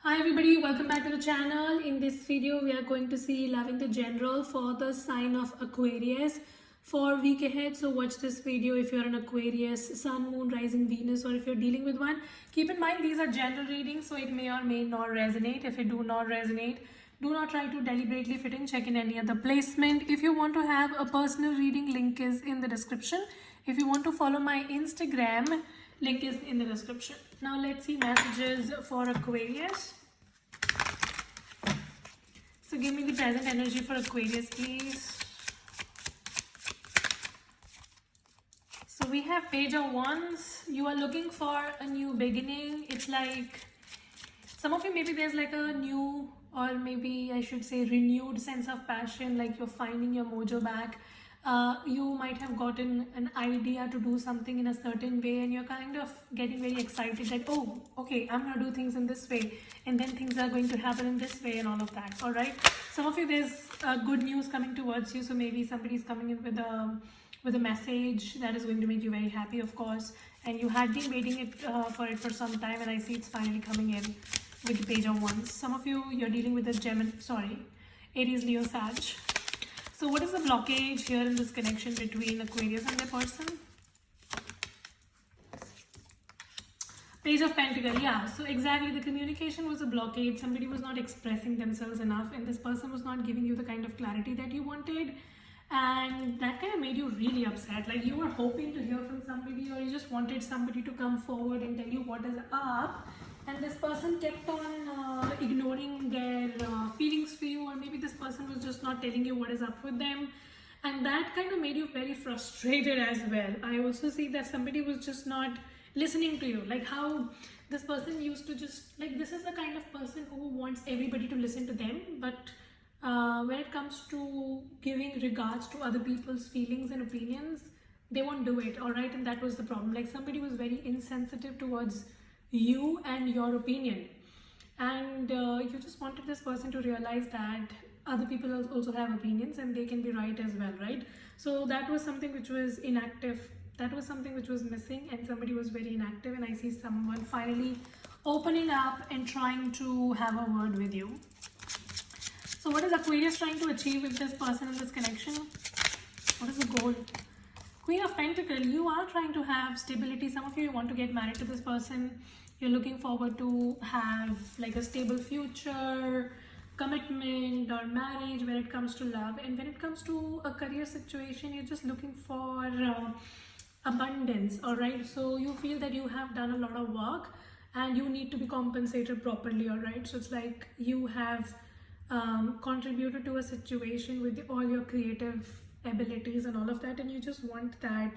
Hi everybody, welcome back to the channel. In this video, we are going to see love in the general for the sign of Aquarius for week ahead. So watch this video if you're an Aquarius, Sun, Moon, Rising, Venus, or if you're dealing with one. Keep in mind these are general readings, so it may or may not resonate. If it do not resonate, do not try to deliberately fit in, check in any other placement. If you want to have a personal reading, link is in the description. If you want to follow my Instagram, link is in the description. Now let's see messages for Aquarius. So give me the present energy for Aquarius, please. So we have Page of Wands. You are looking for a new beginning. It's like some of you, maybe there's like a new, or maybe I should say renewed sense of passion, like you're finding your mojo back. You might have gotten an idea to do something in a certain way and you're kind of getting very excited that, oh, okay, I'm going to do things in this way and then things are going to happen in this way and all of that. All right. Some of you, there's good news coming towards you. So maybe somebody's coming in with a message that is going to make you very happy, of course. And you had been waiting for it for some time, and I see it's finally coming in with the Page of Wands. Some of you, you're dealing with a Aries, Leo, Sag. So what is the blockage here in this connection between Aquarius and their person? Page of Pentacles, yeah. So exactly, the communication was a blockade. Somebody was not expressing themselves enough and this person was not giving you the kind of clarity that you wanted. And that kind of made you really upset. Like you were hoping to hear from somebody or you just wanted somebody to come forward and tell you what is up. And this person kept on ignoring their feelings for you, or maybe this person was just not telling you what is up with them. And that kind of made you very frustrated as well. I also see that somebody was just not listening to you. Like how this person used to just, like this is the kind of person who wants everybody to listen to them. But when it comes to giving regards to other people's feelings and opinions, they won't do it, all right? And that was the problem. Like somebody was very insensitive towards you and your opinion, and you just wanted this person to realize that other people also have opinions and they can be right as well, right? So that was something which was inactive, that was something which was missing, and somebody was very inactive. And I see someone finally opening up and trying to have a word with you. So what is Aquarius trying to achieve with this person in this connection? What is the goal? Queen of Pentacles, you are trying to have stability. Some of you want to get married to this person. You're looking forward to have like a stable future, commitment or marriage when it comes to love. And when it comes to a career situation, you're just looking for abundance, all right? So you feel that you have done a lot of work and you need to be compensated properly, all right? So it's like you have contributed to a situation with all your creative abilities and all of that, and you just want that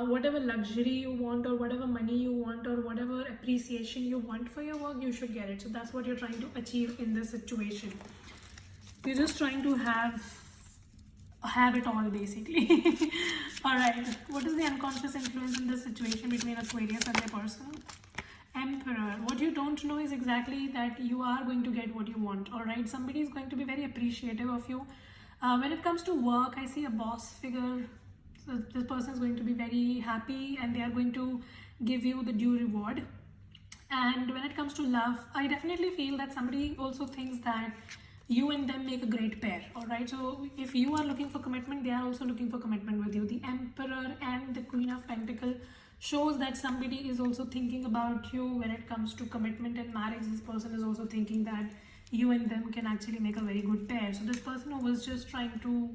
whatever luxury you want or whatever money you want or whatever appreciation you want for your work, you should get it. So that's what you're trying to achieve in this situation. You're just trying to have it all, basically. All right, what is the unconscious influence in this situation between Aquarius and their person? Emperor. What you don't know is exactly that you are going to get what you want, all right? Somebody is going to be very appreciative of you. When it comes to work, I see a boss figure. So this person is going to be very happy and they are going to give you the due reward. And when it comes to love, I definitely feel that somebody also thinks that you and them make a great pair, all right? So if you are looking for commitment, they are also looking for commitment with you. The Emperor and the Queen of Pentacles shows that somebody is also thinking about you when it comes to commitment and marriage. This person is also thinking that you and them can actually make a very good pair. So this person who was just trying to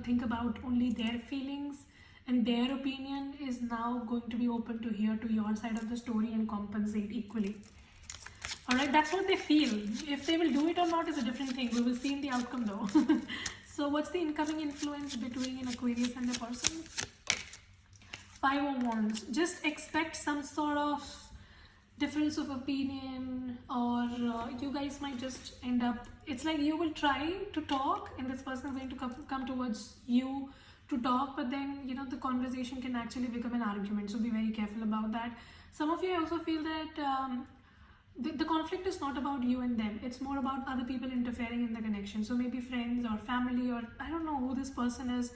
think about only their feelings and their opinion is now going to be open to hear to your side of the story and compensate equally. All right, that's what they feel. If they will do it or not is a different thing. We will see in the outcome though. So what's the incoming influence between an Aquarius and a person? Five of Wands. Just expect some sort of difference of opinion, or you guys might just end up, it's like you will try to talk and this person is going to come towards you to talk, but then the conversation can actually become an argument. So be very careful about that. Some of you also feel that the conflict is not about you and them, it's more about other people interfering in the connection. So maybe friends or family, or I don't know who this person is,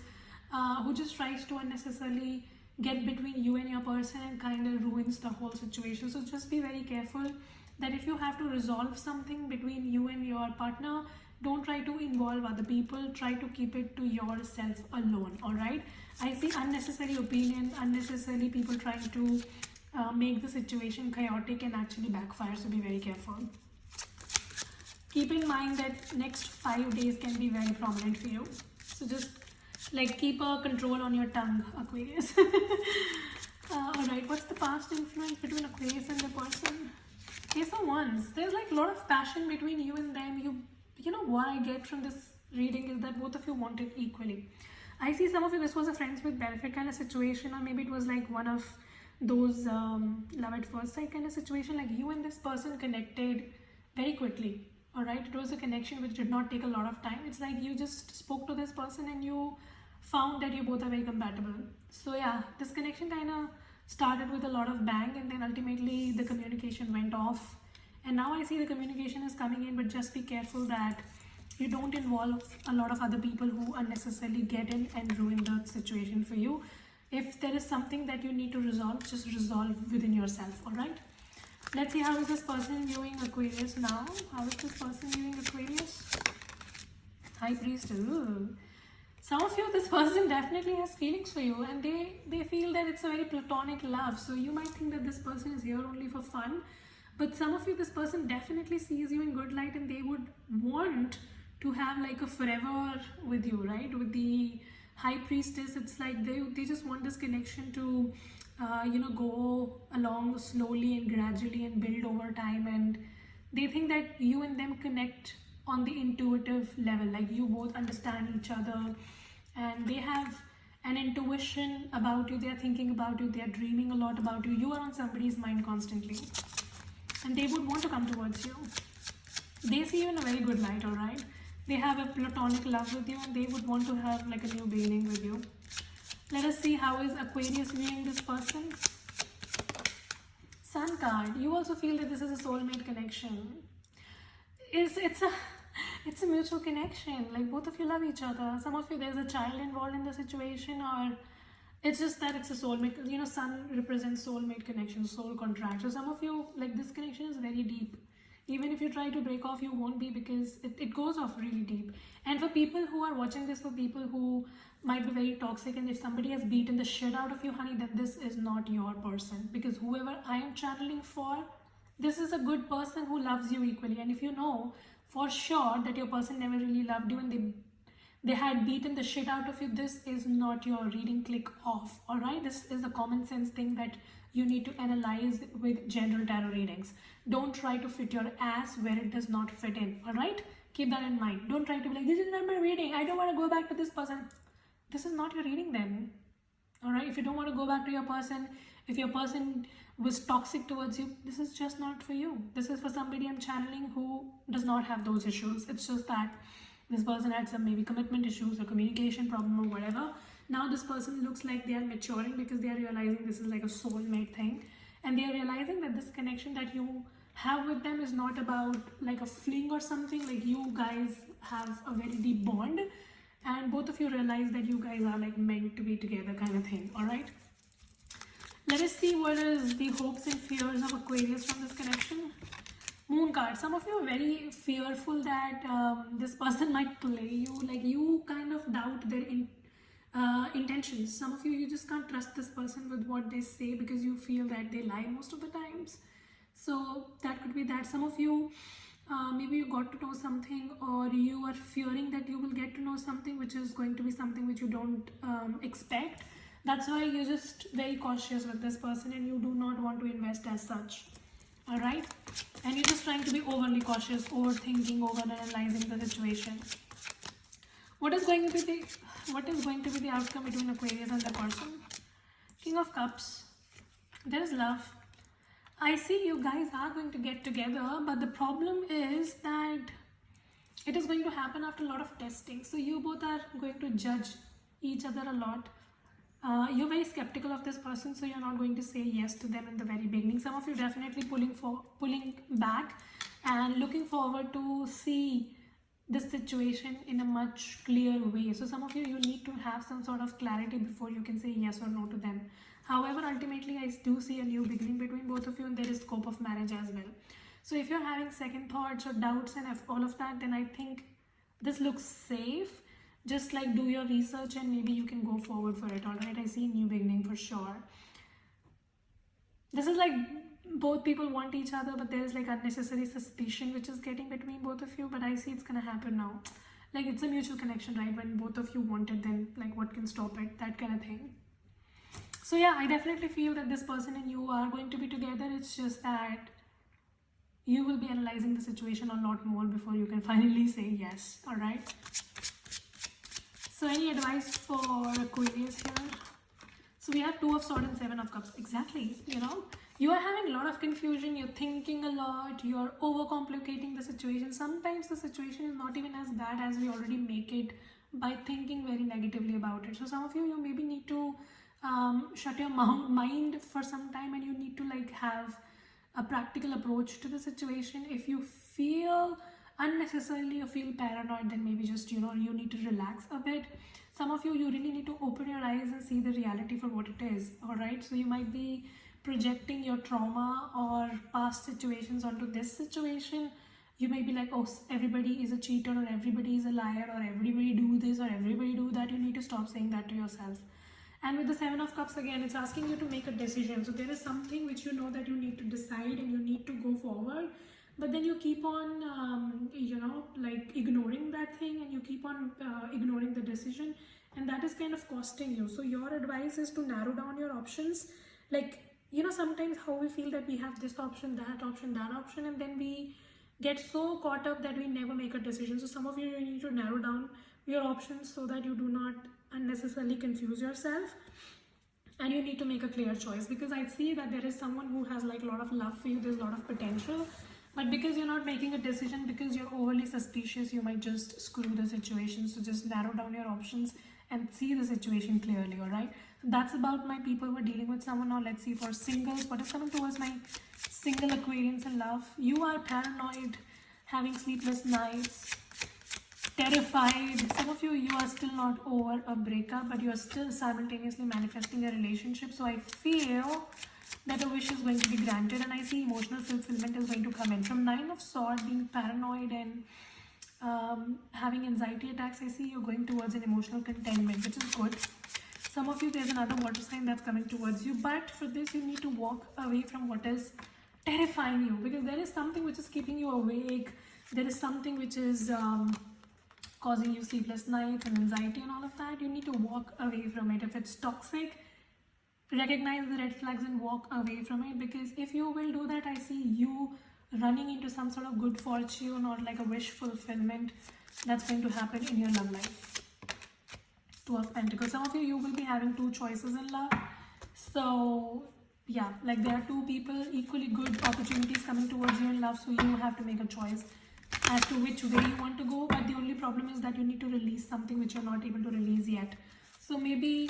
who just tries to unnecessarily get between you and your person and kind of ruins the whole situation. So just be very careful. that if you have to resolve something between you and your partner, don't try to involve other people, try to keep it to yourself alone. All right, I see unnecessary opinion, unnecessarily people trying to make the situation chaotic and actually backfire, so be very careful. Keep in mind that next 5 days can be very prominent for you, so just like keep a control on your tongue, Aquarius. Alright, what's the past influence between Aquarius and the person? Ace of Wands. There's like a lot of passion between you and them. You know what I get from this reading is that both of you want it equally. I see some of you, this was a friends with benefit kind of situation, or maybe it was like one of those love at first sight kind of situation, like you and this person connected very quickly. Alright, it was a connection which did not take a lot of time. It's like you just spoke to this person and you found that you both are very compatible. So yeah, this connection kind of started with a lot of bang, and then ultimately the communication went off, and now I see the communication is coming in, but just be careful that you don't involve a lot of other people who unnecessarily get in and ruin the situation for you. If there is something that you need to resolve, just resolve within yourself. All right, let's see how is this person viewing Aquarius now. How is this person viewing Aquarius? High Priest. Ooh. Some of you, this person definitely has feelings for you, and they feel that it's a very platonic love. So you might think that this person is here only for fun, but some of you, this person definitely sees you in good light, and they would want to have like a forever with you, right? With the High Priestess, it's like they just want this connection to go along slowly and gradually and build over time, and they think that you and them connect on the intuitive level, like you both understand each other and they have an intuition about you, they are thinking about you, they are dreaming a lot about you, you are on somebody's mind constantly, and they would want to come towards you. They see you in a very good light. All right, they have a platonic love with you, and they would want to have like a new beginning with you. Let us see how is Aquarius viewing this person. Sun card. You also feel that this is a soulmate connection. It's a mutual connection, like both of you love each other. Some of you, there's a child involved in the situation, or it's just that it's a soulmate. You know, Sun represents soulmate connection, soul contract. So some of you, like this connection is very deep. Even if you try to break off, you won't be, because it goes off really deep. And for people who are watching this, for people who might be very toxic, and if somebody has beaten the shit out of you, honey, then this is not your person, because whoever I am channeling for, this is a good person who loves you equally. And if you know for sure that your person never really loved you and they had beaten the shit out of you, this is not your reading. Click off. All right, this is a common sense thing that you need to analyze with general tarot readings. Don't try to fit your ass where it does not fit in. All right, keep that in mind. Don't try to be like, this is not my reading, I don't want to go back to this person. This is not your reading then. All right, if you don't want to go back to your person, if your person was toxic towards you, this is just not for you. This is for somebody I'm channeling who does not have those issues. It's just that this person had some maybe commitment issues or communication problem or whatever. Now this person looks like they are maturing, because they are realizing this is like a soulmate thing, and they are realizing that this connection that you have with them is not about like a fling or something. Like you guys have a very deep bond, and both of you realize that you guys are like meant to be together kind of thing. All right, let us see what is the hopes and fears of Aquarius from this connection. Moon card. Some of you are very fearful that this person might play you, like you kind of doubt their intentions. Some of you just can't trust this person with what they say, because you feel that they lie most of the times. So that could be that. Some of you, maybe you got to know something, or you are fearing that you will get to know something which is going to be something which you don't expect. That's why you're just very cautious with this person, and you do not want to invest as such. All right, and you're just trying to be overly cautious, overthinking, overanalyzing the situation. What is going to be the outcome between Aquarius and the person? King of Cups. There is love. I see you guys are going to get together, but the problem is that it is going to happen after a lot of testing. So you both are going to judge each other a lot. You're very skeptical of this person, so you're not going to say yes to them in the very beginning. Some of you definitely pulling back and looking forward to see this situation in a much clearer way. So some of you need to have some sort of clarity before you can say yes or no to them. However, ultimately I do see a new beginning between both of you, and there is scope of marriage as well. So if you're having second thoughts or doubts and all of that, then I think this looks safe. Just like do your research and maybe you can go forward for it. All right, I see new beginning for sure. This is like both people want each other, but there is like unnecessary suspicion which is getting between both of you. But I see it's gonna happen now. Like it's a mutual connection, right? When both of you want it, then like what can stop it? That kind of thing. So yeah, I definitely feel that this person and you are going to be together. It's just that you will be analyzing the situation a lot more before you can finally say yes. All right. So any advice for Aquarius here? So we have 2 of Swords and 7 of Cups. Exactly. You know, you are having a lot of confusion. You're thinking a lot. You're overcomplicating the situation. Sometimes the situation is not even as bad as we already make it by thinking very negatively about it. So some of you maybe need to shut your mind for some time, and you need to like have a practical approach to the situation. If you feel unnecessarily or feel paranoid, then maybe just you need to relax a bit. Some of you really need to open your eyes and see the reality for what it is. All right, so you might be projecting your trauma or past situations onto this situation. You may be like, oh, everybody is a cheater, or everybody is a liar, or everybody do this, or everybody do that. You need to stop saying that to yourself. And with the 7 of Cups again, it's asking you to make a decision. So there is something which you know that you need to decide and you need to go forward, but then you keep on like ignoring that thing, and you keep on ignoring the decision, and that is kind of costing you. So your advice is to narrow down your options. Like, sometimes how we feel that we have this option, that option, that option, and then we get so caught up that we never make a decision. So some of you need to narrow down your options so that you do not unnecessarily confuse yourself, and you need to make a clear choice, because I see that there is someone who has like a lot of love for you. There's a lot of potential, but because you're not making a decision, because you're overly suspicious, you might just screw the situation. So just narrow down your options and see the situation clearly. All right, so that's about my people who are dealing with someone. Now let's see for singles, what is coming towards my single Aquarians in love. You are paranoid, having sleepless nights, terrified. Some of you are still not over a breakup, but you are still simultaneously manifesting a relationship. So I feel that a wish is going to be granted, and I see emotional fulfillment is going to come in. From 9 of Swords, being paranoid and having anxiety attacks, I see you're going towards an emotional contentment, which is good. Some of you, there's another water sign that's coming towards you, but for this you need to walk away from what is terrifying you, because there is something which is keeping you awake. There is something which is causing you sleepless nights and anxiety and all of that. You need to walk away from it. If it's toxic, recognize the red flags and walk away from it, because if you will do that, I see you running into some sort of good fortune or like a wish fulfillment that's going to happen in your love life. 2 of Pentacles. Some of you will be having 2 choices in love. So yeah, like there are 2 people, equally good opportunities coming towards you in love. So you have to make a choice as to which way you want to go. But the only problem is that you need to release something which you're not able to release yet. So maybe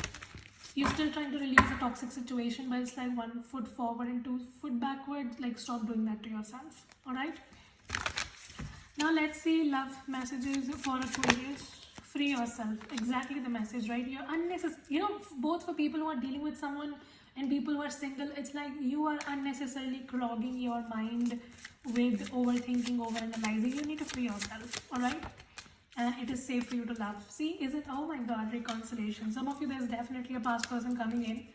you're still trying to release a toxic situation, but it's like 1 foot forward and 2 foot backward. Like, stop doing that to yourself. All right, now let's see love messages for Aquarius. Free yourself. Exactly the message, right? You're unnecessary, both for people who are dealing with someone and people who are single. It's like you are unnecessarily clogging your mind with overthinking, overanalyzing. You need to free yourself. All right, and it is safe for you to love. See, is it? Oh my god, reconciliation. Some of you, there's definitely a past person coming in,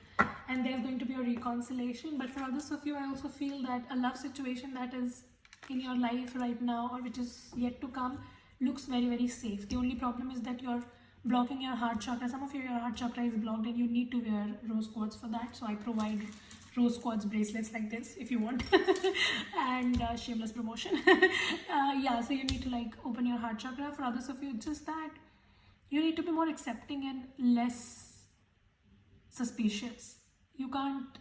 and there's going to be a reconciliation. But for others of you, I also feel that a love situation that is in your life right now, or which is yet to come, looks very, very safe. The only problem is that you're blocking your heart chakra. Some of you, your heart chakra is blocked, and you need to wear rose quartz for that. So I provide rose quartz bracelets like this if you want. And shameless promotion. Yeah, so you need to like open your heart chakra. For others of you, it's just that you need to be more accepting and less suspicious. You can't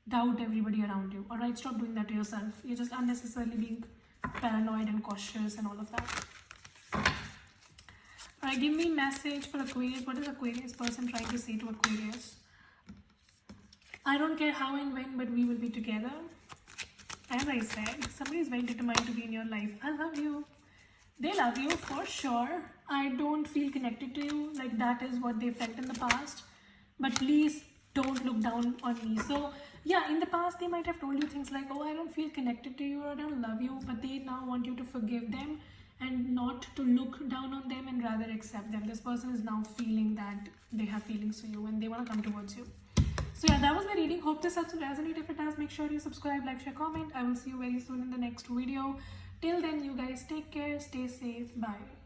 doubt everybody around you. All right, stop doing that to yourself. You're just unnecessarily being paranoid and cautious and all of that. All right, give me message for Aquarius. What is Aquarius person trying to say to Aquarius? I don't care how and when, but we will be together. As I said, somebody is very determined to be in your life. I love you. They love you for sure. I don't feel connected to you like that is what they felt in the past. But please don't look down on me. So yeah, in the past they might have told you things like, oh, I don't feel connected to you or I don't love you, but they now want you to forgive them and not to look down on them and rather accept them. This person is now feeling that they have feelings for you and they want to come towards you. So yeah, that was the reading. Hope this helps to resonate. If it does, make sure you subscribe, like, share, comment. I will see you very soon in the next video. Till then, you guys take care, stay safe, bye.